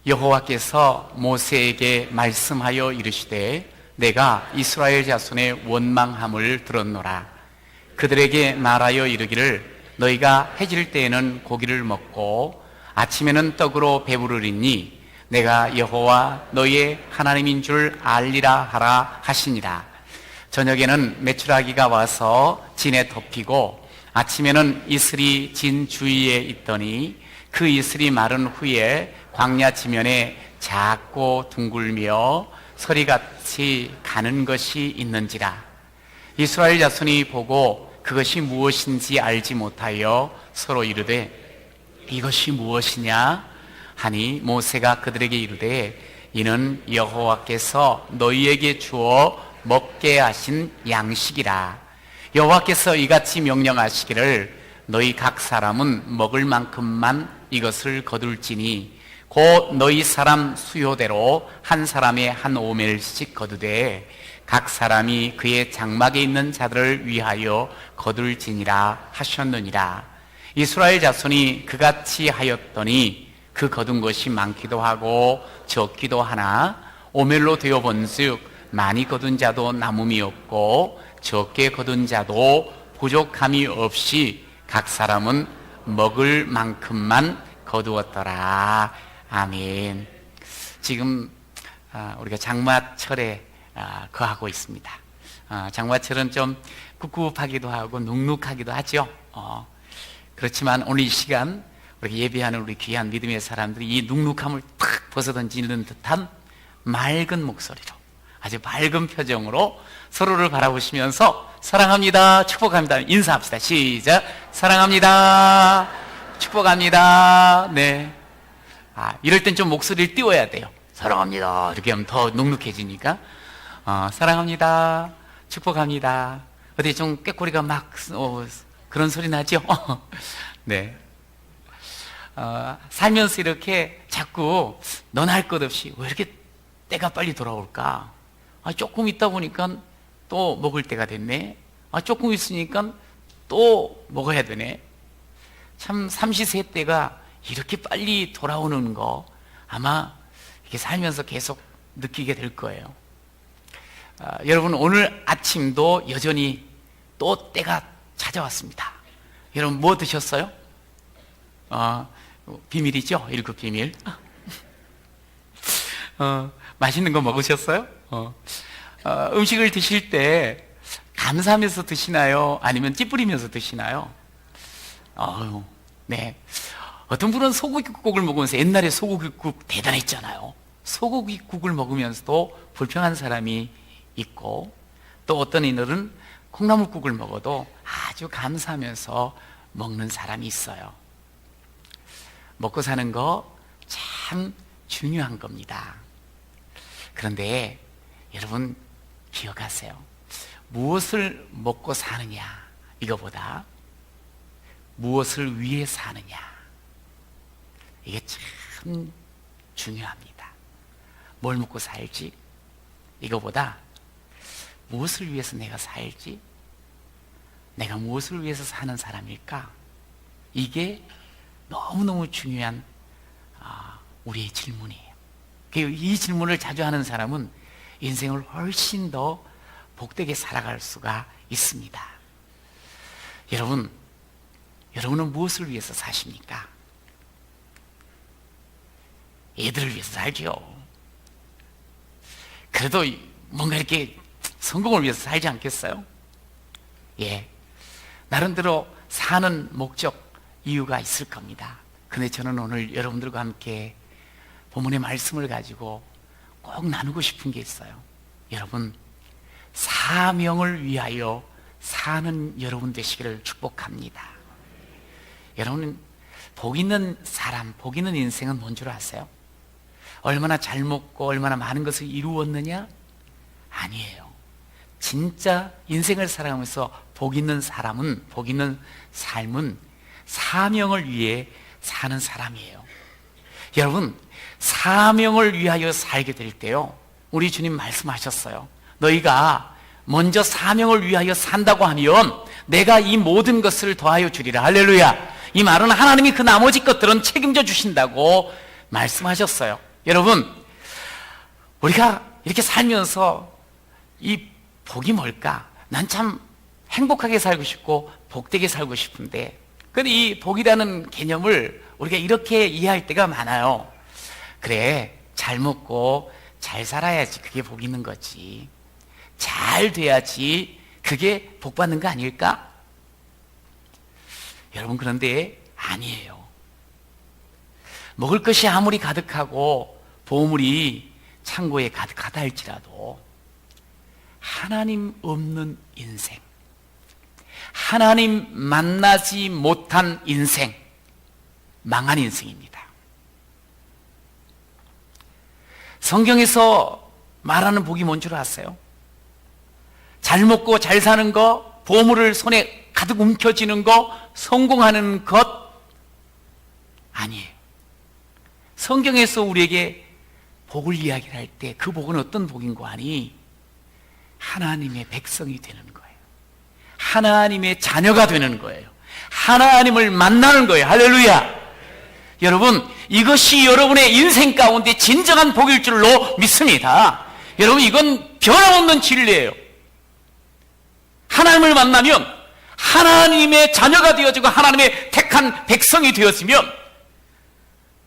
여호와께서 모세에게 말씀하여 이르시되 내가 이스라엘 자손의 원망함을 들었노라. 그들에게 말하여 이르기를 너희가 해질 때에는 고기를 먹고 아침에는 떡으로 배부르리니 내가 여호와 너희의 하나님인 줄 알리라 하라 하시니라. 저녁에는 메추라기가 와서 진에 덮이고 아침에는 이슬이 진 주위에 있더니 그 이슬이 마른 후에 광야 지면에 작고 둥글며 서리같이 가는 것이 있는지라. 이스라엘 자손이 보고 그것이 무엇인지 알지 못하여 서로 이르되 이것이 무엇이냐 하니 모세가 그들에게 이르되 이는 여호와께서 너희에게 주어 먹게 하신 양식이라. 여호와께서 이같이 명령하시기를 너희 각 사람은 먹을 만큼만 이것을 거둘지니 곧 너희 사람 수요대로 한 사람에 한 오멜씩 거두되 각 사람이 그의 장막에 있는 자들을 위하여 거둘지니라 하셨느니라. 이스라엘 자손이 그같이 하였더니 그 거둔 것이 많기도 하고 적기도 하나 오멜로 되어본즉 많이 거둔 자도 남음이 없고 적게 거둔 자도 부족함이 없이 각 사람은 먹을 만큼만 거두었더라. 아멘. 지금 우리가 장마철에 거하고 있습니다. 장마철은 좀 꿉꿉하기도 하고 눅눅하기도 하죠. 그렇지만 오늘 이 시간 우리가 예배하는 우리 귀한 믿음의 사람들이 이 눅눅함을 탁 벗어던지는 듯한 맑은 목소리로 아주 밝은 표정으로 서로를 바라보시면서 사랑합니다, 축복합니다 인사합시다. 시작. 사랑합니다, 축복합니다. 네. 이럴 땐 좀 목소리를 띄워야 돼요. 사랑합니다 이렇게 하면 더 눅눅해지니까. 사랑합니다, 축복합니다. 어디 좀 꾀꼬리가 막 그런 소리 나죠? 네. 살면서 이렇게 자꾸 너나 할 것 없이 왜 이렇게 때가 빨리 돌아올까? 조금 있다 보니까 또 먹을 때가 됐네. 조금 있으니까 또 먹어야 되네. 참 삼시세 때가 이렇게 빨리 돌아오는 거 아마 이렇게 살면서 계속 느끼게 될 거예요. 여러분 오늘 아침도 여전히 또 때가 찾아왔습니다. 여러분 뭐 드셨어요? 비밀이죠? 1급 비밀. 맛있는 거 먹으셨어요? 음식을 드실 때 감사하면서 드시나요? 아니면 찌푸리면서 드시나요? 네. 어떤 분은 소고기국을 먹으면서 옛날에 소고기국 대단했잖아요. 소고기국을 먹으면서도 불평한 사람이 있고 또 어떤 이들은 콩나물국을 먹어도 아주 감사하면서 먹는 사람이 있어요. 먹고 사는 거 참 중요한 겁니다. 그런데 여러분 기억하세요. 무엇을 먹고 사느냐 이거보다 무엇을 위해 사느냐 이게 참 중요합니다. 뭘 먹고 살지 이거보다 무엇을 위해서 내가 살지, 내가 무엇을 위해서 사는 사람일까, 이게 너무너무 중요한 우리의 질문이에요. 이 질문을 자주 하는 사람은 인생을 훨씬 더 복되게 살아갈 수가 있습니다. 여러분은 무엇을 위해서 사십니까? 애들을 위해서 살죠. 그래도 뭔가 이렇게 성공을 위해서 살지 않겠어요? 예. 나름대로 사는 목적, 이유가 있을 겁니다. 근데 저는 오늘 여러분들과 함께 본문의 말씀을 가지고 꼭 나누고 싶은 게 있어요. 여러분, 사명을 위하여 사는 여러분 되시기를 축복합니다. 여러분, 복 있는 사람, 복 있는 인생은 뭔 줄 아세요? 얼마나 잘 먹고 얼마나 많은 것을 이루었느냐? 아니에요. 진짜 인생을 살아가면서 복 있는 사람은, 복 있는 삶은 사명을 위해 사는 사람이에요. 여러분, 사명을 위하여 살게 될 때요, 우리 주님 말씀하셨어요. 너희가 먼저 사명을 위하여 산다고 하면 내가 이 모든 것을 더하여 주리라. 할렐루야. 이 말은 하나님이 그 나머지 것들은 책임져 주신다고 말씀하셨어요. 여러분, 우리가 이렇게 살면서 이 복이 뭘까? 난 참 행복하게 살고 싶고 복되게 살고 싶은데, 근데 이 복이라는 개념을 우리가 이렇게 이해할 때가 많아요. 그래, 잘 먹고 잘 살아야지 그게 복 있는 거지. 잘 돼야지 그게 복 받는 거 아닐까? 여러분, 그런데 아니에요. 먹을 것이 아무리 가득하고 보물이 창고에 가득하다 할지라도 하나님 없는 인생, 하나님 만나지 못한 인생, 망한 인생입니다. 성경에서 말하는 복이 뭔 줄 아세요? 잘 먹고 잘 사는 거, 보물을 손에 가득 움켜쥐는 거, 성공하는 것 아니에요. 성경에서 우리에게 복을 이야기를 할 때 그 복은 어떤 복인고 하니 하나님의 백성이 되는 거예요. 하나님의 자녀가 되는 거예요. 하나님을 만나는 거예요. 할렐루야. 여러분, 이것이 여러분의 인생 가운데 진정한 복일 줄로 믿습니다. 여러분, 이건 변함없는 진리예요. 하나님을 만나면 하나님의 자녀가 되어지고 하나님의 택한 백성이 되었으면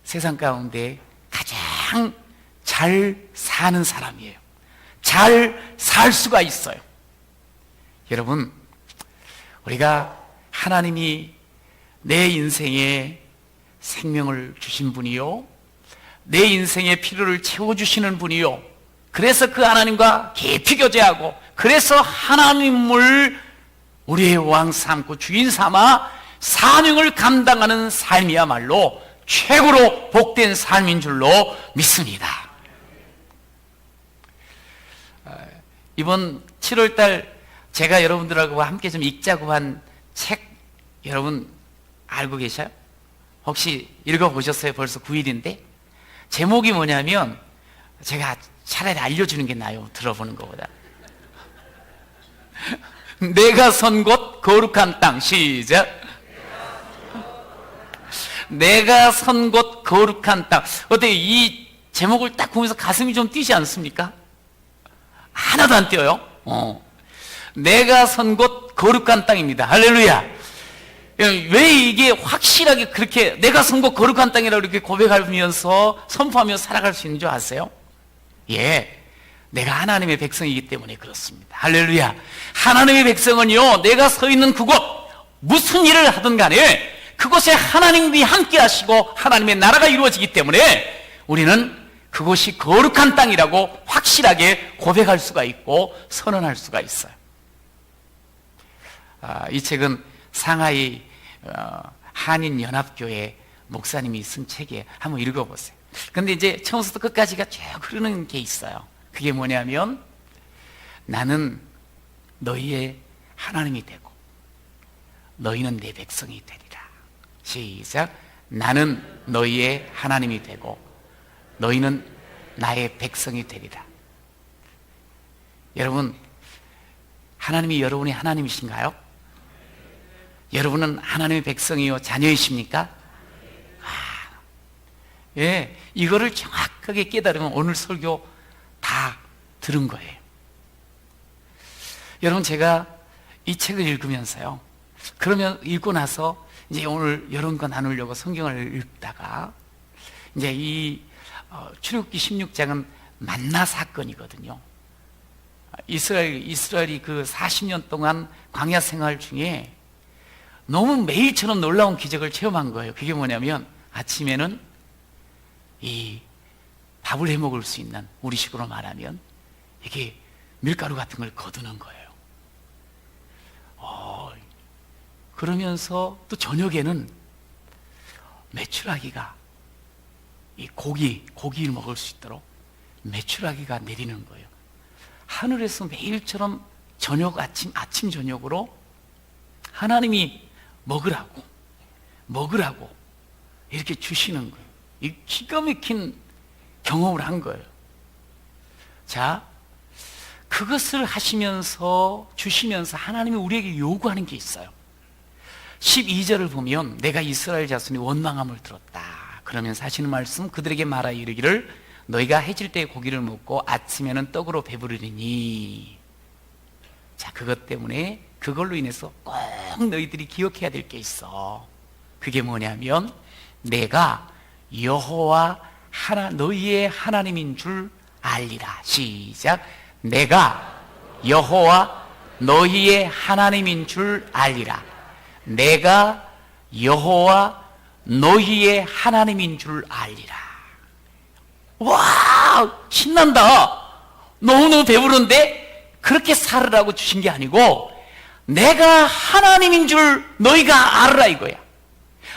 세상 가운데 가장 잘 사는 사람이에요. 잘 살 수가 있어요. 여러분, 우리가 하나님이 내 인생에 생명을 주신 분이요, 내 인생의 필요를 채워주시는 분이요, 그래서 그 하나님과 깊이 교제하고, 그래서 하나님을 우리의 왕 삼고 주인 삼아 사명을 감당하는 삶이야말로 최고로 복된 삶인 줄로 믿습니다. 이번 7월달 제가 여러분들하고 함께 좀 읽자고 한 책 여러분 알고 계셔요? 혹시 읽어보셨어요? 벌써 9일인데 제목이 뭐냐면, 제가 차라리 알려주는 게 나아요, 들어보는 것보다. 내가 선 곳 거룩한 땅. 시작. 내가 선 곳 거룩한 땅. 어때요? 이 제목을 딱 보면서 가슴이 좀 뛰지 않습니까? 하나도 안 뛰어요. 내가 선 곳 거룩한 땅입니다. 할렐루야. 왜 이게 확실하게 그렇게 내가 선 곳 거룩한 땅이라고 이렇게 고백하면서 선포하며 살아갈 수 있는 줄 아세요? 예, 내가 하나님의 백성이기 때문에 그렇습니다. 할렐루야. 하나님의 백성은요, 내가 서 있는 그곳 무슨 일을 하든 간에 그곳에 하나님이 함께 하시고 하나님의 나라가 이루어지기 때문에 우리는 그곳이 거룩한 땅이라고 확실하게 고백할 수가 있고 선언할 수가 있어요. 이 책은 상하이 한인연합교회 목사님이 쓴 책이에요. 한번 읽어보세요. 근데 이제 처음부터 끝까지가 쭉 흐르는 게 있어요. 그게 뭐냐면, 나는 너희의 하나님이 되고 너희는 내 백성이 되리라. 시작. 나는 너희의 하나님이 되고 너희는 나의 백성이 되리라. 여러분, 하나님이 여러분의 하나님이신가요? 여러분은 하나님의 백성이요 자녀이십니까? 예, 이거를 정확하게 깨달으면 오늘 설교 다 들은 거예요. 여러분, 제가 이 책을 읽으면서요, 그러면 읽고 나서 이제 오늘 이런 거 나누려고 성경을 읽다가 이제 이 출애굽기 16장은 만나 사건이거든요. 이스라엘이 그 40년 동안 광야 생활 중에 너무 매일처럼 놀라운 기적을 체험한 거예요. 그게 뭐냐면, 아침에는 이 밥을 해 먹을 수 있는, 우리식으로 말하면 이게 밀가루 같은 걸 거두는 거예요. 그러면서 또 저녁에는 메추라기가, 이 고기를 먹을 수 있도록 메추라기가 내리는 거예요. 하늘에서 매일처럼 아침 저녁으로 하나님이 먹으라고 이렇게 주시는 거예요. 이 기가 막힌 경험을 한 거예요. 자, 그것을 주시면서 하나님이 우리에게 요구하는 게 있어요. 12절을 보면, 내가 이스라엘 자손이 원망함을 들었다. 그러면서 하시는 말씀, 그들에게 말하여 이르기를 너희가 해질 때에 고기를 먹고 아침에는 떡으로 배부르리니. 자, 그것 때문에 그걸로 인해서 꼭 너희들이 기억해야 될 게 있어. 그게 뭐냐면 내가 여호와 너희의 하나님인 줄 알리라. 시작. 내가 여호와 너희의 하나님인 줄 알리라. 내가 여호와 너희의 하나님인 줄 알리라. 와, 신난다. 너무너무 배부른데 그렇게 살으라고 주신 게 아니고 내가 하나님인 줄 너희가 알아라 이거야.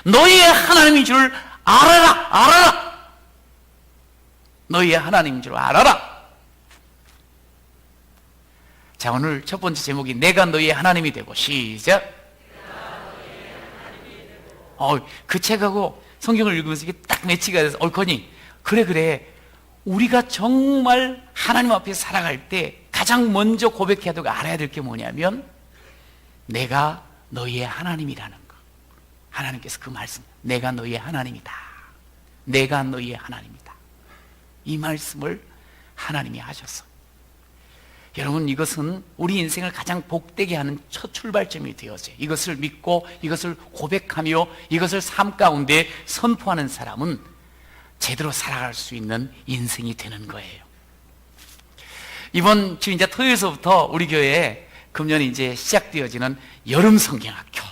너희의 하나님인 줄 알아라. 너희의 하나님인 줄 알아라. 자, 오늘 첫 번째 제목이 내가 너희의 하나님이 되고. 시작. 그 책하고 성경을 읽으면서 이게 딱 매치가 돼서 옳거니 그래 우리가 정말 하나님 앞에 살아갈 때 가장 먼저 고백해야 되고 알아야 될 게 뭐냐면 내가 너희의 하나님이라는 거. 하나님께서 그 말씀, 내가 너희의 하나님이다. 내가 너희의 하나님이다. 이 말씀을 하나님이 하셨어. 여러분, 이것은 우리 인생을 가장 복되게 하는 첫 출발점이 되어져요. 이것을 믿고 이것을 고백하며 이것을 삶 가운데 선포하는 사람은 제대로 살아갈 수 있는 인생이 되는 거예요. 이번 주 이제 토요일서부터 우리 교회에 금년에 이제 시작되어지는 여름 성경학교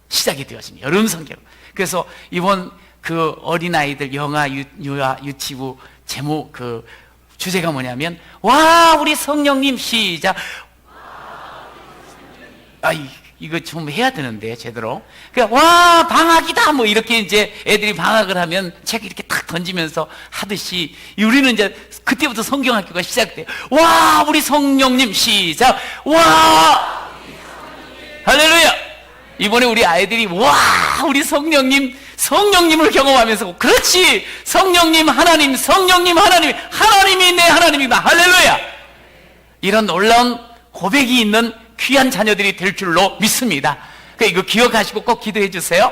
시작이 되어진 여름 성경. 그래서 이번 그 어린아이들 영아 유치부 제목 그 주제가 뭐냐면 와 우리 성령님. 시작. 이거 좀 해야 되는데 제대로. 그러니까 와 방학이다 뭐 이렇게 이제 애들이 방학을 하면 책 이렇게 탁 던지면서 하듯이 우리는 이제 그때부터 성경학교가 시작돼요. 와 우리 성령님. 시작. 와 할렐루야. 이번에 우리 아이들이 와 우리 성령님을 경험하면서 그렇지 성령님 하나님 하나님이 내 하나님이다. 할렐루야. 이런 놀라운 고백이 있는 귀한 자녀들이 될 줄로 믿습니다. 그러니까 이거 기억하시고 꼭 기도해 주세요.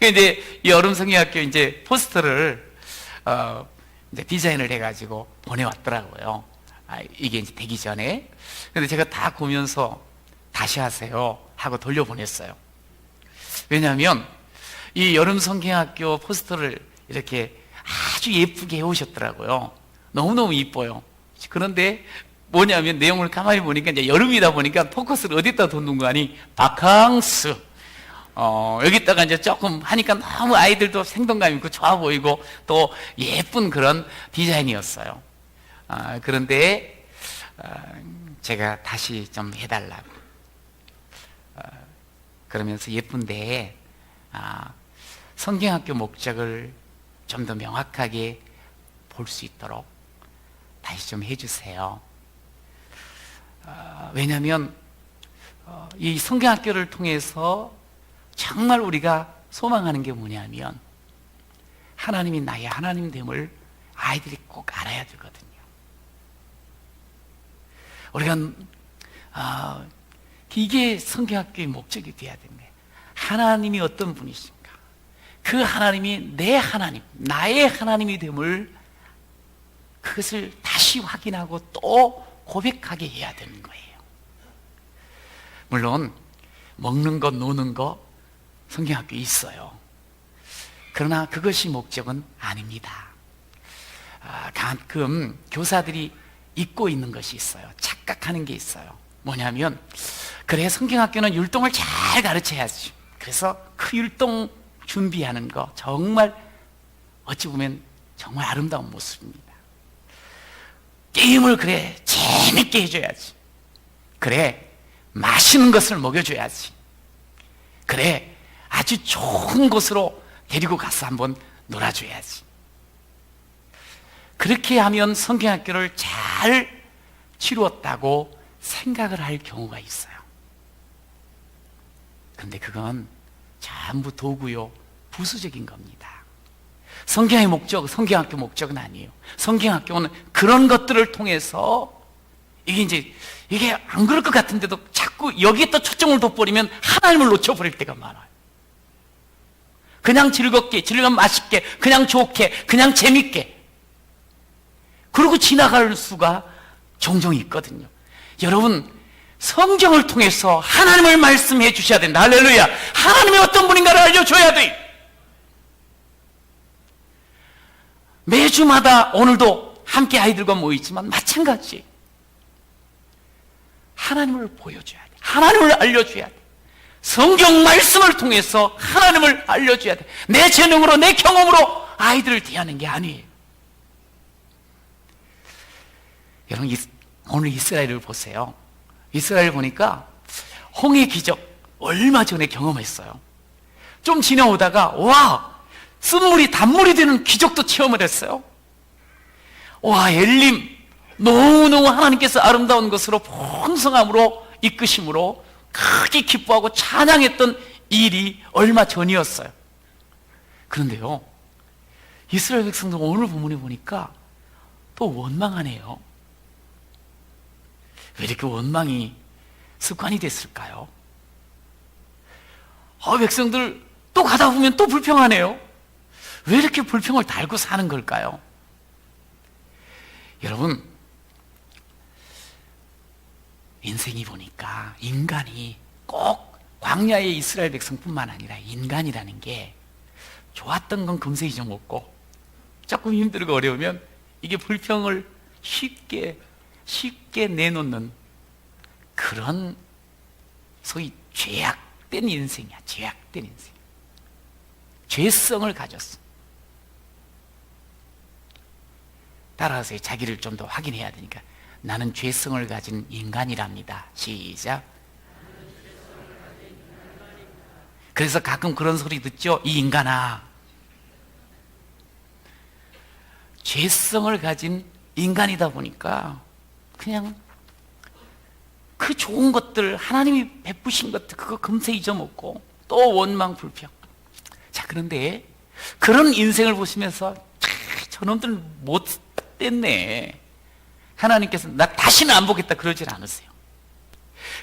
이제 여름 성경학교 이제 포스터를 이제 디자인을 해가지고 보내왔더라고요. 이게 이제 되기 전에. 근데 제가 다 보면서 다시 하세요 하고 돌려보냈어요. 왜냐하면 이 여름 성경학교 포스터를 이렇게 아주 예쁘게 해오셨더라고요. 너무너무 이뻐요. 그런데 뭐냐면 내용을 가만히 보니까 이제 여름이다 보니까 포커스를 어디다 뒀는 거 아니? 바캉스. 여기다가 이제 조금 하니까 너무 아이들도 생동감 있고 좋아 보이고 또 예쁜 그런 디자인이었어요. 그런데 제가 다시 좀 해달라고. 그러면서 예쁜데 성경학교 목적을 좀 더 명확하게 볼 수 있도록 다시 좀 해주세요. 왜냐하면 이 성경학교를 통해서 정말 우리가 소망하는 게 뭐냐면 하나님이 나의 하나님됨을 아이들이 꼭 알아야 되거든요. 우리가 이게 성경학교의 목적이 되어야 됩니다. 하나님이 어떤 분이신가? 그 하나님이 내 하나님, 나의 하나님이 됨을 그것을 다시 확인하고 또 고백하게 해야 되는 거예요. 물론 먹는 것, 노는 것 성경학교에 있어요. 그러나 그것이 목적은 아닙니다. 가끔 교사들이 잊고 있는 것이 있어요. 착각하는 게 있어요. 뭐냐면 그래 성경학교는 율동을 잘 가르쳐야지. 그래서 그 율동 준비하는 거 정말 어찌 보면 정말 아름다운 모습입니다. 게임을 그래 재밌게 해줘야지. 그래 맛있는 것을 먹여줘야지. 그래 아주 좋은 곳으로 데리고 가서 한번 놀아줘야지. 그렇게 하면 성경학교를 잘 치루었다고 생각을 할 경우가 있어요. 근데 그건 전부 도구요 부수적인 겁니다. 성경의 목적, 성경학교 목적은 아니에요. 성경학교는 그런 것들을 통해서 이게 안 그럴 것 같은데도 자꾸 여기에 또 초점을 둬버리면 하나님을 놓쳐버릴 때가 많아요. 그냥 즐겁게, 맛있게, 그냥 좋게, 그냥 재밌게. 그러고 지나갈 수가 종종 있거든요. 여러분, 성경을 통해서 하나님을 말씀해 주셔야 된다. 할렐루야. 하나님이 어떤 분인가를 알려줘야 돼. 매주마다 오늘도 함께 아이들과 모이지만 마찬가지. 하나님을 보여줘야 돼. 하나님을 알려줘야 돼. 성경 말씀을 통해서 하나님을 알려줘야 돼. 내 재능으로, 내 경험으로 아이들을 대하는 게 아니에요. 여러분, 오늘 이스라엘을 보세요. 이스라엘 보니까 홍해 기적 얼마 전에 경험했어요. 좀 지나오다가 와, 쓴물이 단물이 되는 기적도 체험을 했어요. 와, 엘림, 너무너무 하나님께서 아름다운 것으로 풍성함으로 이끄심으로 크게 기뻐하고 찬양했던 일이 얼마 전이었어요. 그런데요, 이스라엘 백성들 오늘 본문에 보니까 또 원망하네요. 왜 이렇게 원망이 습관이 됐을까요? 백성들 또 가다 보면 또 불평하네요. 왜 이렇게 불평을 달고 사는 걸까요? 여러분, 인생이 보니까 인간이 꼭 광야의 이스라엘 백성뿐만 아니라 인간이라는 게 좋았던 건 금세 잊어먹고 조금 힘들고 어려우면 이게 불평을 쉽게 내놓는 그런 소위 죄악된 인생이야. 죄악된 인생. 죄성을 가졌어. 따라서 자기를 좀 더 확인해야 되니까 나는 죄성을 가진 인간이랍니다. 시작. 그래서 가끔 그런 소리 듣죠. 이 인간아, 죄성을 가진 인간이다 보니까 그냥 그 좋은 것들, 하나님이 베푸신 것들 그거 금세 잊어먹고 또 원망 불평. 자, 그런데 그런 인생을 보시면서 저놈들 못됐네, 하나님께서 나 다시는 안 보겠다 그러질 않으세요.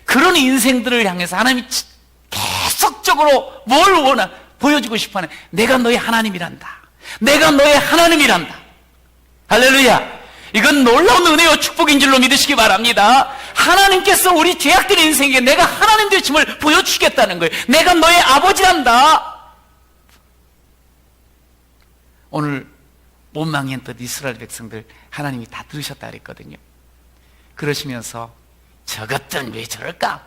그런 인생들을 향해서 하나님이 계속적으로 뭘 보여주고 싶어하는, 내가 너의 하나님이란다. 내가 너의 하나님이란다. 할렐루야. 이건 놀라운 은혜와 축복인 줄로 믿으시기 바랍니다. 하나님께서 우리 죄악된 인생에 내가 하나님 되심을 보여주시겠다는 거예요. 내가 너의 아버지란다. 오늘 원망했던 이스라엘 백성들 하나님이 다 들으셨다 그랬거든요. 그러시면서 저것들은 왜 저럴까?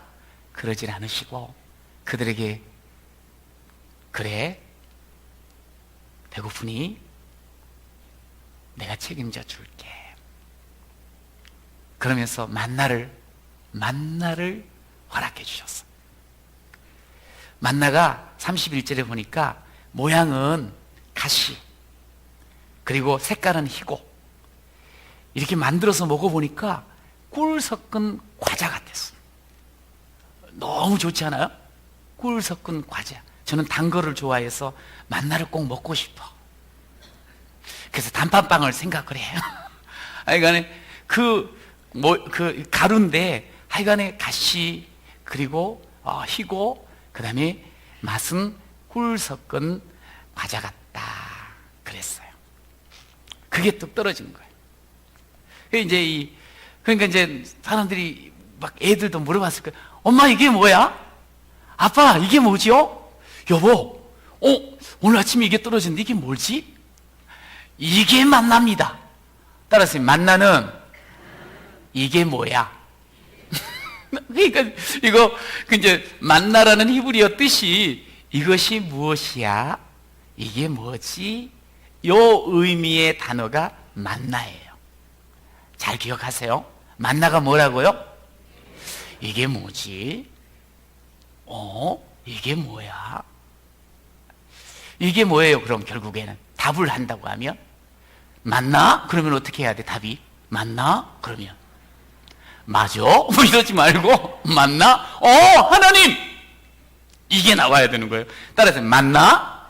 그러질 않으시고 그들에게, 그래, 배고프니 내가 책임져 줄게. 그러면서 만나를 허락해 주셨어. 만나가 31절에 보니까 모양은 가시, 그리고 색깔은 희고, 이렇게 만들어서 먹어보니까 꿀 섞은 과자 같았어. 너무 좋지 않아요? 꿀 섞은 과자. 저는 단 거를 좋아해서 만나를 꼭 먹고 싶어. 그래서 단팥빵을 생각을 해요. 하여간에 그 가루인데 하여간에 가시, 그리고 희고, 그 다음에 맛은 꿀 섞은 과자 같다 그랬어요. 그게 뚝 떨어진 거예요. 그러니까 이제 사람들이 막, 애들도 물어봤을 거예요. 엄마, 이게 뭐야? 아빠, 이게 뭐지요? 여보, 오늘 아침에 이게 떨어졌는데 이게 뭐지? 이게 만나입니다. 따라서 만나는 이게 뭐야? 그러니까 이거 이제 만나라는 히브리어 뜻이 이것이 무엇이야? 이게 뭐지? 요 의미의 단어가 만나예요. 잘 기억하세요. 만나가 뭐라고요? 이게 뭐지? 이게 뭐야? 이게 뭐예요? 그럼 결국에는 답을 한다고 하면, 맞나? 그러면 어떻게 해야 돼? 답이 맞나? 그러면 맞아? 뭐 이러지 말고 맞나? 하나님! 이게 나와야 되는 거예요. 따라서 맞나?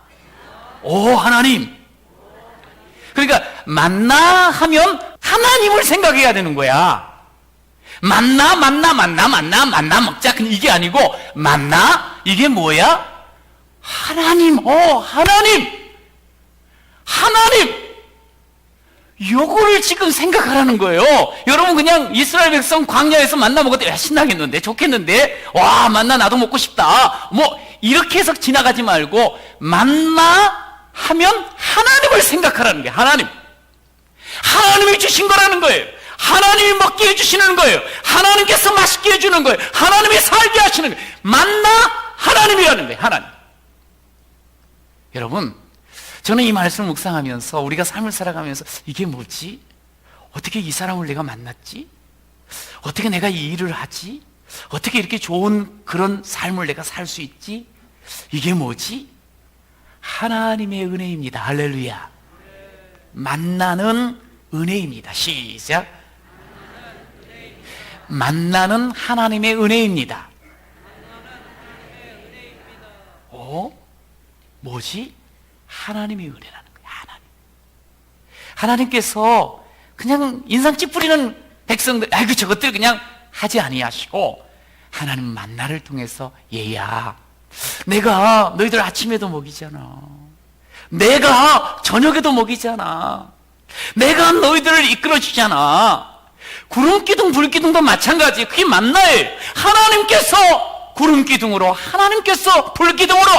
하나님! 그러니까 맞나 하면 하나님을 생각해야 되는 거야. 맞나 먹자. 이게 아니고 맞나? 이게 뭐야? 하나님! 하나님! 요거를 지금 생각하라는 거예요. 여러분 그냥 이스라엘 백성 광야에서 만나 먹었대. 야, 신나겠는데? 좋겠는데? 와, 만나 나도 먹고 싶다. 뭐 이렇게 해서 지나가지 말고 만나 하면 하나님을 생각하라는 거예요. 하나님이 주신 거라는 거예요. 하나님이 먹게 해주시는 거예요. 하나님께서 맛있게 해주는 거예요. 하나님이 살게 하시는 거예요. 만나 하나님이라는 거예요. 하나님. 여러분, 저는 이 말씀을 묵상하면서 우리가 삶을 살아가면서 이게 뭐지? 어떻게 이 사람을 내가 만났지? 어떻게 내가 이 일을 하지? 어떻게 이렇게 좋은 그런 삶을 내가 살 수 있지? 이게 뭐지? 하나님의 은혜입니다. 할렐루야. 만나는 은혜입니다. 시작. 만나는 하나님의 은혜입니다. 뭐지? 하나님의 은혜라는 거예요. 하나님께서 그냥 인상 찌푸리는 백성들, 아이고 저것들 그냥 하지 아니하시고 하나님 만나를 통해서 얘야, 내가 너희들 아침에도 먹이잖아. 내가 저녁에도 먹이잖아. 내가 너희들을 이끌어주잖아. 구름기둥 불기둥도 마찬가지. 그게 만나예요. 하나님께서 구름기둥으로, 하나님께서 불기둥으로.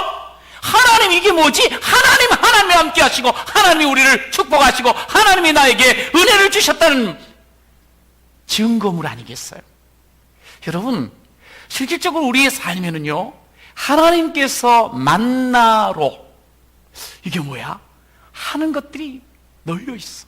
하나님, 이게 뭐지? 하나님이 함께 하시고 하나님이 우리를 축복하시고 하나님이 나에게 은혜를 주셨다는 증거물 아니겠어요? 여러분, 실질적으로 우리의 삶에는요, 하나님께서 만나로, 이게 뭐야? 하는 것들이 널려 있어.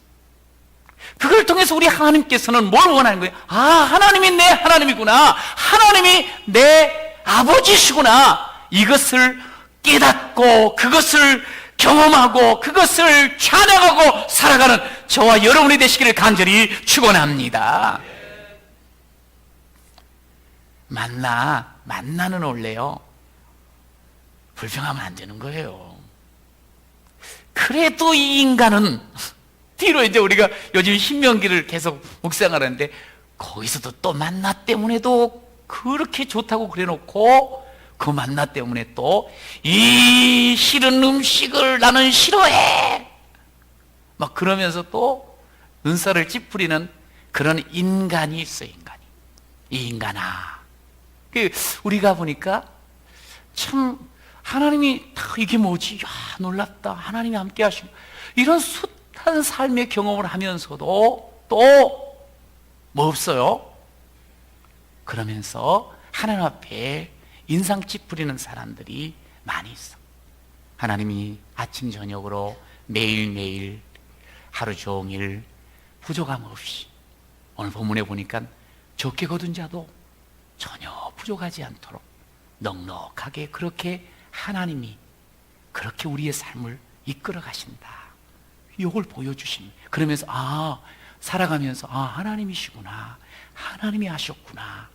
그걸 통해서 우리 하나님께서는 뭘 원하는 거예요? 아, 하나님이 내 하나님이구나. 하나님이 내 아버지시구나. 이것을 깨닫고 그것을 경험하고 그것을 찬양하고 살아가는 저와 여러분이 되시기를 간절히 축원합니다. 만나는 원래요, 불평하면 안 되는 거예요. 그래도 이 인간은 뒤로 이제 우리가 요즘 신명기를 계속 묵상하는데 거기서도 또 만나 때문에도 그렇게 좋다고 그래놓고 그 만나 때문에 또 이 싫은 음식을 나는 싫어해 막 그러면서 또 눈살을 찌푸리는 그런 인간이 있어요. 이 인간아, 우리가 보니까 참 하나님이 다 이게 뭐지? 야, 놀랍다. 하나님이 함께 하시고 이런 숱한 삶의 경험을 하면서도 또 뭐 없어요? 그러면서 하나님 앞에 인상 찌푸리는 사람들이 많이 있어. 하나님이 아침 저녁으로 매일매일 하루 종일 부족함 없이, 오늘 본문에 보니까 적게 거둔 자도 전혀 부족하지 않도록 넉넉하게 그렇게 하나님이 그렇게 우리의 삶을 이끌어 가신다. 이걸 보여주십니다. 그러면서 살아가면서 하나님이시구나. 하나님이 하셨구나.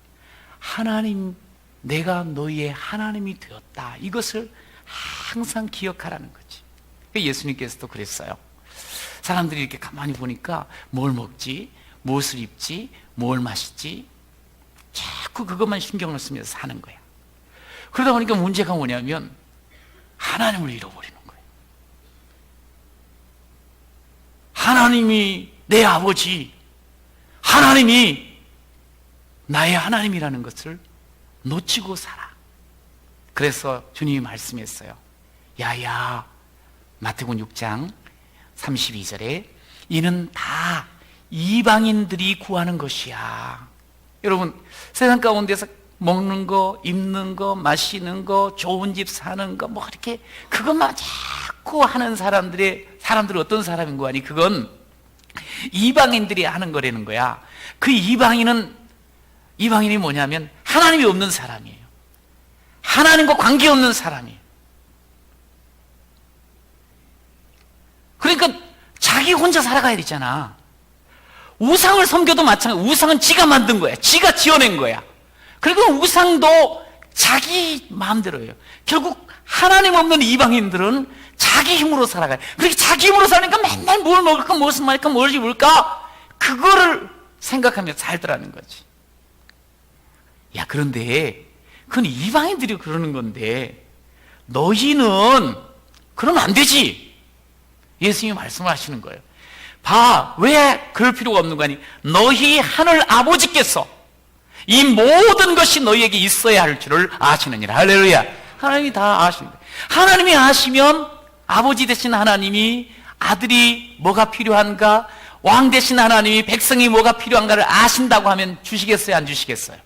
하나님, 내가 너희의 하나님이 되었다. 이것을 항상 기억하라는 거지. 예수님께서도 그랬어요. 사람들이 이렇게 가만히 보니까 뭘 먹지, 무엇을 입지, 뭘 마시지, 자꾸 그것만 신경을 쓰면서 사는 거야. 그러다 보니까 문제가 뭐냐면 하나님을 잃어버리는 거예요. 하나님이 내 아버지, 하나님이 나의 하나님이라는 것을 놓치고 살아. 그래서 주님이 말씀했어요. 야야, 마태복음 6장 32절에 이는 다 이방인들이 구하는 것이야. 여러분, 세상 가운데서 먹는 거, 입는 거, 마시는 거, 좋은 집 사는 거, 뭐 이렇게 그것만 자꾸 하는 사람들은 어떤 사람인 거 아니? 그건 이방인들이 하는 거라는 거야. 그 이방인이 뭐냐면 하나님이 없는 사람이에요. 하나님과 관계없는 사람이에요. 그러니까 자기 혼자 살아가야 되잖아. 우상을 섬겨도 마찬가지. 우상은 지가 만든 거야. 지가 지어낸 거야. 그리고 우상도 자기 마음대로예요. 결국 하나님 없는 이방인들은 자기 힘으로 살아가요. 그렇게 자기 힘으로 사니까 맨날 뭘 먹을까, 무엇을 마실까, 뭘 입을까, 그거를 생각하며 살더라는 거지. 야, 그런데 그건 이방인들이 그러는 건데 너희는 그러면 안 되지. 예수님이 말씀을 하시는 거예요. 봐, 왜 그럴 필요가 없는 거 아니? 너희 하늘 아버지께서 이 모든 것이 너희에게 있어야 할 줄을 아시느니라. 할렐루야. 하나님이 다 아십니다. 하나님이 아시면 아버지 되신 하나님이 아들이 뭐가 필요한가, 왕 되신 하나님이 백성이 뭐가 필요한가를 아신다고 하면 주시겠어요, 안 주시겠어요?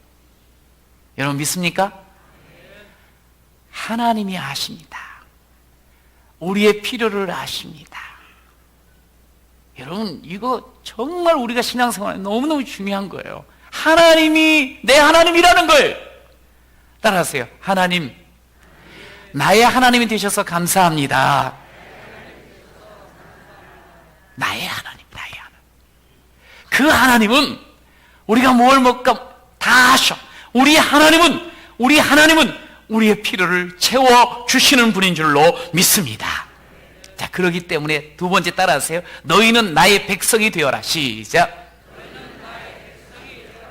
여러분 믿습니까? 하나님이 아십니다. 우리의 필요를 아십니다. 여러분 이거 정말 우리가 신앙생활에 너무너무 중요한 거예요. 하나님이 내 하나님이라는 거예요. 따라하세요. 하나님, 나의 하나님이 되셔서 감사합니다. 나의 하나님, 나의 하나님. 그 하나님은 우리가 뭘 먹까 다 아셔. 우리 하나님은 우리의 필요를 채워주시는 분인 줄로 믿습니다. 자, 그러기 때문에 두 번째 따라하세요. 너희는 나의 백성이 되어라. 시작.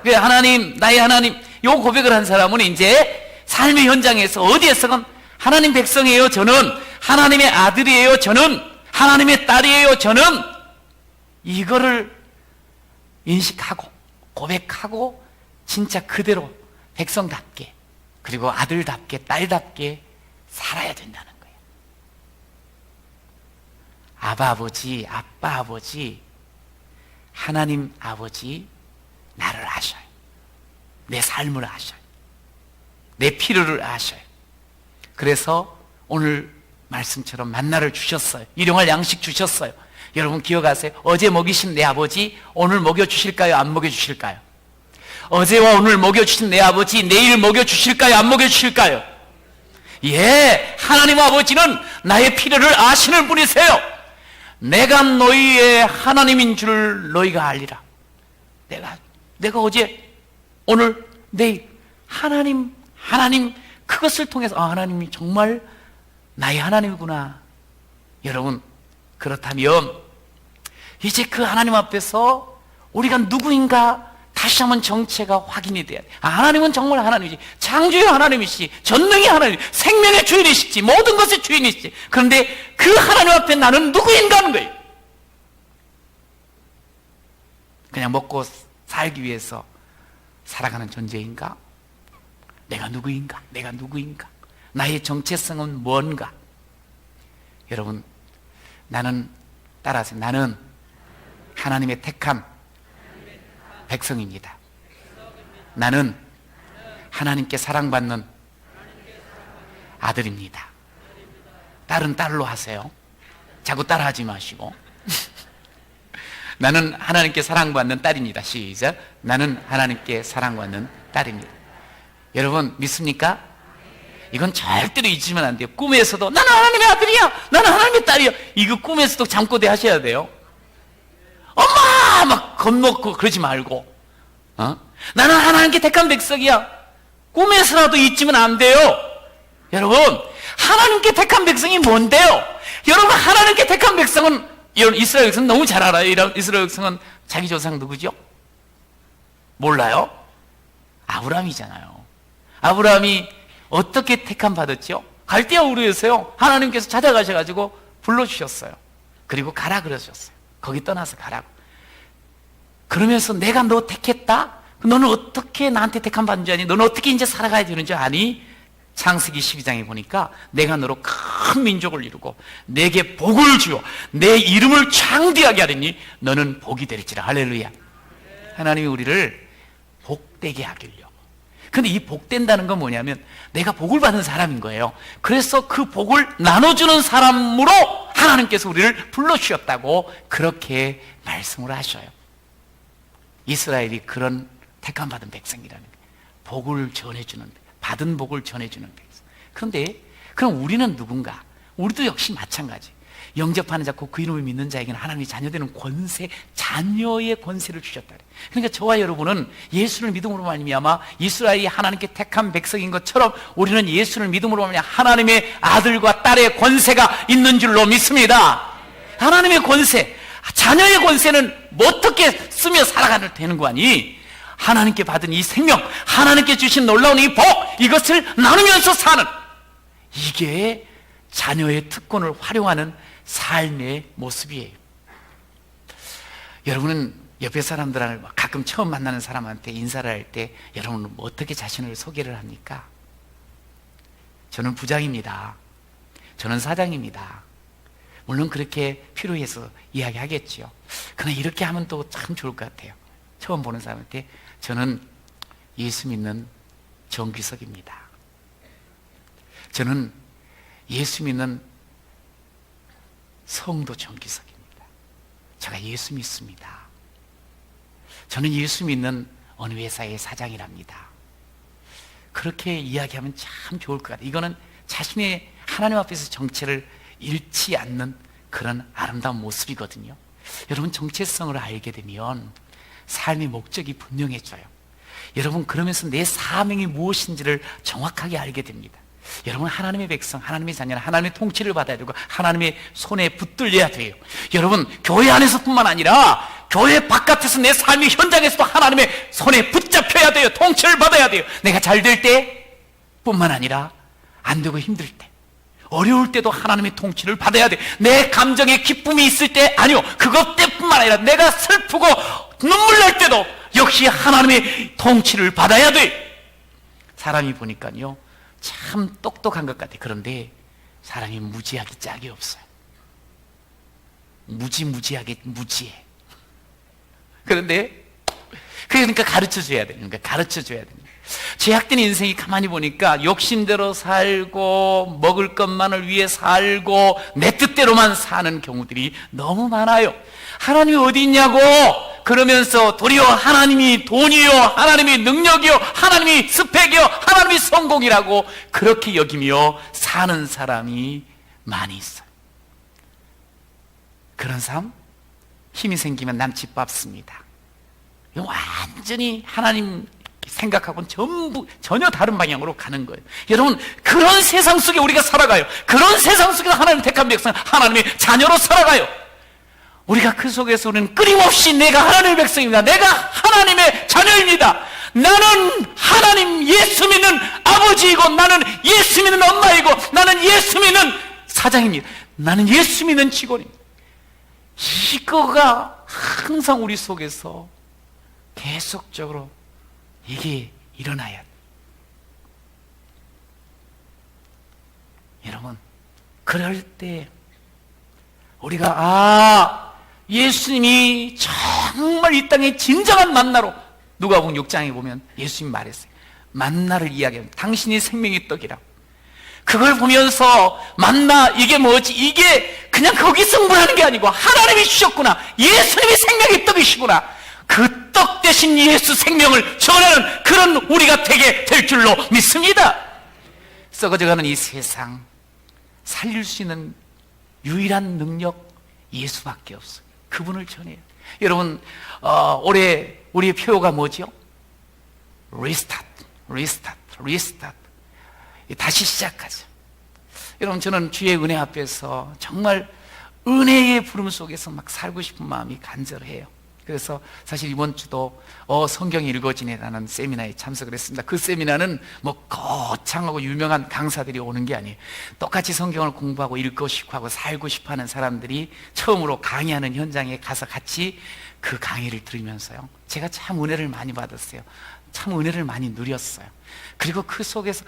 그 하나님, 나의 하나님, 요 고백을 한 사람은 이제 삶의 현장에서 어디에서건 하나님 백성이에요. 저는 하나님의 아들이에요. 저는 하나님의 딸이에요. 저는 이거를 인식하고 고백하고 진짜 그대로 백성답게 그리고 아들답게 딸답게 살아야 된다는 거예요. 아바 아버지, 아빠 아버지, 하나님 아버지 나를 아셔요. 내 삶을 아셔요. 내 필요를 아셔요. 그래서 오늘 말씀처럼 만나를 주셨어요. 일용할 양식 주셨어요. 여러분 기억하세요. 어제 먹이신 내 아버지 오늘 먹여주실까요? 안 먹여주실까요? 어제와 오늘 먹여주신 내 아버지 내일 먹여주실까요? 안 먹여주실까요? 예, 하나님 아버지는 나의 필요를 아시는 분이세요. 내가 너희의 하나님인 줄 너희가 알리라. 내가 어제 오늘 내일 하나님 그것을 통해서 하나님이 정말 나의 하나님이구나. 여러분 그렇다면 이제 그 하나님 앞에서 우리가 누구인가 다시 한번 정체가 확인이 돼야 돼. 하나님은 정말 하나님이시, 창조의 하나님이시, 전능의 하나님, 생명의 주인이시지, 모든 것의 주인이시지. 그런데 그 하나님 앞에 나는 누구인가 하는 거예요. 그냥 먹고 살기 위해서 살아가는 존재인가? 내가 누구인가? 나의 정체성은 뭔가? 여러분, 따라하세요. 나는 하나님의 택한 백성입니다. 나는 하나님께 사랑받는 아들입니다. 딸은 딸로 하세요. 자꾸 따라하지 마시고. 나는 하나님께 사랑받는 딸입니다. 시작. 나는 하나님께 사랑받는 딸입니다. 여러분 믿습니까? 이건 절대로 잊으면 안 돼요. 꿈에서도 나는 하나님의 아들이야, 나는 하나님의 딸이야, 이거 꿈에서도 잠꼬대 하셔야 돼요. 엄마 막 겁먹고 그러지 말고, 나는 하나님께 택한 백성이야, 꿈에서라도 잊으면 안 돼요. 여러분 하나님께 택한 백성이 뭔데요? 여러분 하나님께 택한 백성은, 여러분 이스라엘 백성은 너무 잘 알아요. 이스라엘 백성은 자기 조상 누구죠? 몰라요? 아브라함이잖아요. 아브라함이 어떻게 택함 받았죠? 갈대아 우르에서요 하나님께서 찾아가셔가지고 불러주셨어요. 그리고 가라 그러셨어요. 거기 떠나서 가라고. 그러면서 내가 너 택했다? 너는 어떻게 나한테 택함 받는 줄 아니? 너는 어떻게 이제 살아가야 되는 줄 아니? 창세기 12장에 보니까 내가 너로 큰 민족을 이루고 내게 복을 주어 내 이름을 창대하게 하리니 너는 복이 될지라. 할렐루야. 하나님이 우리를 복되게 하길요. 근데 이 복된다는 건 뭐냐면 내가 복을 받은 사람인 거예요. 그래서 그 복을 나눠주는 사람으로 하나님께서 우리를 불러주셨다고 그렇게 말씀을 하셔요. 이스라엘이 그런 택함받은 백성이라는 거예요. 복을 전해주는, 받은 복을 전해주는 백성. 그런데 그럼 우리는 누군가? 우리도 역시 마찬가지. 영접하는 자, 그 이름을 믿는 자에게는 하나님의 자녀되는 권세, 자녀의 권세를 주셨다. 그러니까 저와 여러분은 예수를 믿음으로 말미암아 이스라엘이 하나님께 택한 백성인 것처럼 우리는 예수를 믿음으로 말미암아 하나님의 아들과 딸의 권세가 있는 줄로 믿습니다. 하나님의 권세, 자녀의 권세는 어떻게 쓰며 살아가야 되는 거 아니? 하나님께 받은 이 생명, 하나님께 주신 놀라운 이 복, 이것을 나누면서 사는, 이게 자녀의 특권을 활용하는 삶의 모습이에요. 여러분은 옆에 사람들을 가끔 처음 만나는 사람한테 인사를 할 때 여러분은 어떻게 자신을 소개를 합니까? 저는 부장입니다. 저는 사장입니다. 물론 그렇게 필요해서 이야기하겠죠. 그러나 이렇게 하면 또 참 좋을 것 같아요. 처음 보는 사람한테 저는 예수 믿는 정규석입니다. 저는 예수 믿는 성도 정규석입니다. 제가 예수 믿습니다. 저는 예수 믿는 어느 회사의 사장이랍니다. 그렇게 이야기하면 참 좋을 것 같아요. 이거는 자신의 하나님 앞에서 정체를 잃지 않는 그런 아름다운 모습이거든요. 여러분, 정체성을 알게 되면 삶의 목적이 분명해져요. 여러분, 그러면서 내 사명이 무엇인지를 정확하게 알게 됩니다. 여러분, 하나님의 백성, 하나님의 자녀는 하나님의 통치를 받아야 되고 하나님의 손에 붙들려야 돼요. 여러분, 교회 안에서뿐만 아니라 교회 바깥에서 내 삶의 현장에서도 하나님의 손에 붙잡혀야 돼요. 통치를 받아야 돼요. 내가 잘 될 때 뿐만 아니라 안 되고 힘들 때, 어려울 때도 하나님의 통치를 받아야 돼. 내 감정에 기쁨이 있을 때, 아니요, 그것 때뿐만 아니라 내가 슬프고 눈물 날 때도 역시 하나님의 통치를 받아야 돼. 사람이 보니까요 참 똑똑한 것 같아. 그런데 사람이 무지하기 짝이 없어요. 무지하게 무지해. 그런데 그러니까 가르쳐줘야 돼. 그러니까 가르쳐줘야 됩니다. 제약된 인생이 가만히 보니까 욕심대로 살고 먹을 것만을 위해 살고 내 뜻대로만 사는 경우들이 너무 많아요. 하나님이 어디 있냐고 그러면서 도리어 하나님이 돈이요, 하나님이 능력이요, 하나님이 스펙이요, 하나님이 성공이라고 그렇게 여기며 사는 사람이 많이 있어요. 그런 삶 힘이 생기면 남집 밟습니다. 완전히 하나님 생각하고는 전혀 다른 방향으로 가는 거예요. 여러분, 그런 세상 속에 우리가 살아가요. 그런 세상 속에서 하나님 택한 백성, 하나님의 자녀로 살아가요. 우리가 그 속에서 우리는 끊임없이 내가 하나님의 백성입니다. 내가 하나님의 자녀입니다. 나는 하나님 예수 믿는 아버지이고, 나는 예수 믿는 엄마이고, 나는 예수 믿는 사장입니다. 나는 예수 믿는 직원입니다. 이거가 항상 우리 속에서 계속적으로 이게 일어나야 돼. 여러분, 그럴 때 우리가 예수님이 정말 이 땅의 진정한 만나로, 누가복음 6장에 보면 예수님이 말했어요. 만나를 이야기합니다. 당신이 생명의 떡이라고. 그걸 보면서 만나, 이게 뭐지? 이게 그냥 거기 승부하는 게 아니고 하나님이 주셨구나, 예수님이 생명의 떡이시구나, 그 떡 대신 예수 생명을 전하는 그런 우리가 되게 될 줄로 믿습니다. 썩어져가는 이 세상 살릴 수 있는 유일한 능력 예수밖에 없어요. 그분을 전해요. 여러분, 올해 우리의 표어가 뭐죠? 리스타트. 다시 시작하죠. 여러분, 저는 주의 은혜 앞에서 정말 은혜의 부름 속에서 막 살고 싶은 마음이 간절해요. 그래서 사실 이번 주도 성경이 읽어지네라는 세미나에 참석을 했습니다. 그 세미나는 뭐 거창하고 유명한 강사들이 오는 게 아니에요. 똑같이 성경을 공부하고 읽고 싶고 하고 살고 싶어 하는 사람들이 처음으로 강의하는 현장에 가서 같이 그 강의를 들으면서요, 제가 참 은혜를 많이 받았어요. 참 은혜를 많이 누렸어요. 그리고 그 속에서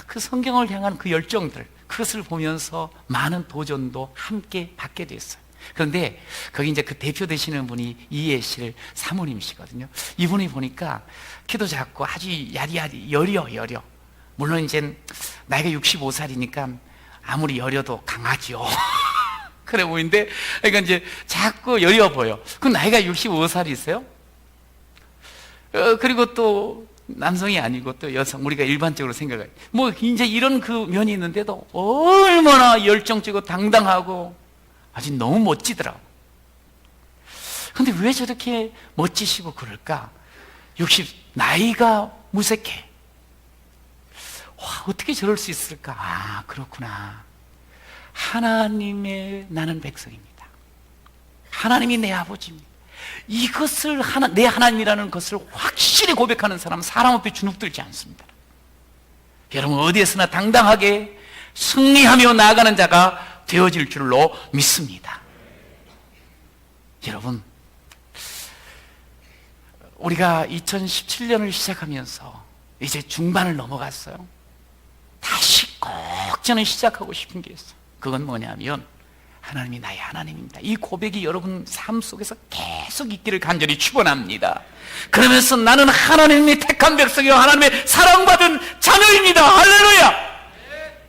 그 성경을 향한 그 열정들, 그것을 보면서 많은 도전도 함께 받게 됐어요. 그런데 거기 이제 그 대표 되시는 분이 이해실 사모님이시거든요. 이분이 보니까 키도 작고 아주 야리야리 여려. 물론 이제 나이가 65살이니까 아무리 여려도 강하죠. 그래 보이는데, 그러니까 이제 자꾸 여려 보여. 그 나이가 65살이세요? 그리고 또 남성이 아니고 또 여성, 우리가 일반적으로 생각해요. 뭐 이제 이런 그 면이 있는데도 얼마나 열정적이고 당당하고 아주 너무 멋지더라고. 근데 왜 저렇게 멋지시고 그럴까? 나이가 무색해. 와, 어떻게 저럴 수 있을까? 그렇구나. 하나님의 나는 백성입니다. 하나님이 내 아버지입니다. 이것을 내 하나님이라는 것을 확실히 고백하는 사람은 사람 앞에 주눅들지 않습니다. 여러분, 어디에서나 당당하게 승리하며 나아가는 자가 되어질 줄로 믿습니다. 여러분, 우리가 2017년을 시작하면서 이제 중반을 넘어갔어요. 다시 꼭 저는 시작하고 싶은 게 있어요. 그건 뭐냐면 하나님이 나의 하나님입니다. 이 고백이 여러분 삶 속에서 계속 있기를 간절히 축원합니다. 그러면서 나는 하나님의 택한 백성이요 하나님의 사랑받은 자녀입니다. 할렐루야.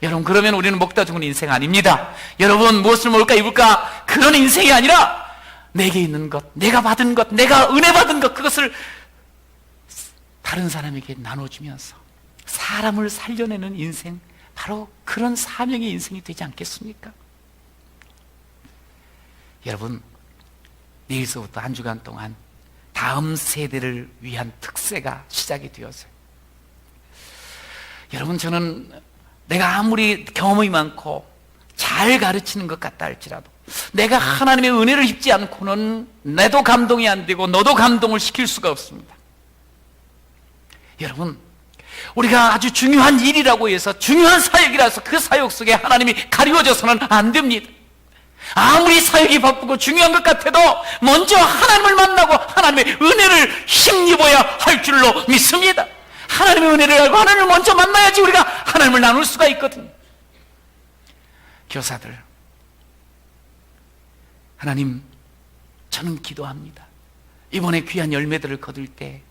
여러분, 그러면 우리는 먹다 죽은 인생 아닙니다. 여러분, 무엇을 먹을까 입을까 그런 인생이 아니라 내게 있는 것, 내가 받은 것, 내가 은혜 받은 것, 그것을 다른 사람에게 나눠주면서 사람을 살려내는 인생, 바로 그런 사명의 인생이 되지 않겠습니까? 여러분, 내일서부터 한 주간 동안 다음 세대를 위한 특세가 시작이 되었어요. 여러분, 저는 내가 아무리 경험이 많고 잘 가르치는 것 같다 할지라도 내가 하나님의 은혜를 입지 않고는 내도 감동이 안 되고 너도 감동을 시킬 수가 없습니다. 여러분, 우리가 아주 중요한 일이라고 해서 중요한 사역이라서 그 사역 속에 하나님이 가리워져서는 안 됩니다. 아무리 사역이 바쁘고 중요한 것 같아도 먼저 하나님을 만나고 하나님의 은혜를 힘입어야 할 줄로 믿습니다. 하나님의 은혜를 알고 하나님을 먼저 만나야지 우리가 하나님을 나눌 수가 있거든요. 교사들, 하나님, 저는 기도합니다. 이번에 귀한 열매들을 거둘 때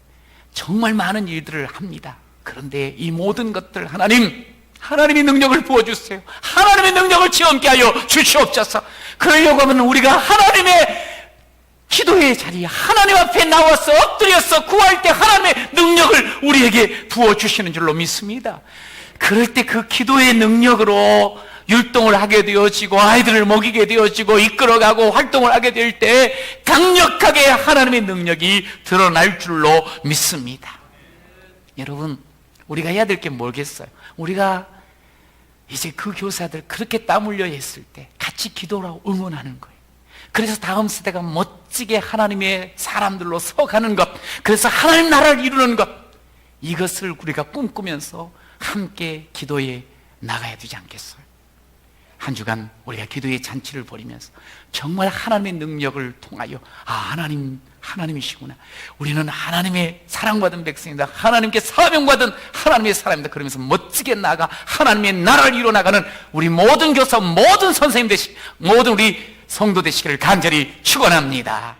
정말 많은 일들을 합니다. 그런데 이 모든 것들 하나님의 능력을 부어주세요. 하나님의 능력을 체험케 하여 주시옵소서. 그러려고 하면 우리가 하나님의 기도의 자리에 하나님 앞에 나와서 엎드려서 구할 때 하나님의 능력을 우리에게 부어주시는 줄로 믿습니다. 그럴 때 그 기도의 능력으로 율동을 하게 되어지고 아이들을 먹이게 되어지고 이끌어가고 활동을 하게 될 때 강력하게 하나님의 능력이 드러날 줄로 믿습니다. 여러분, 우리가 해야 될 게 뭐겠어요? 우리가 이제 그 교사들 그렇게 땀 흘려 했을 때 같이 기도하고 응원하는 거예요. 그래서 다음 세대가 멋지게 하나님의 사람들로 서가는 것, 그래서 하나님 나라를 이루는 것, 이것을 우리가 꿈꾸면서 함께 기도에 나가야 되지 않겠어요? 한 주간 우리가 기도의 잔치를 벌이면서 정말 하나님의 능력을 통하여 하나님이시구나, 우리는 하나님의 사랑받은 백성이다, 하나님께 사명받은 하나님의 사람이다, 그러면서 멋지게 나아가 하나님의 나라를 이뤄나가는 우리 모든 교사, 모든 선생님 모든 우리 성도 되시기를 간절히 축원합니다.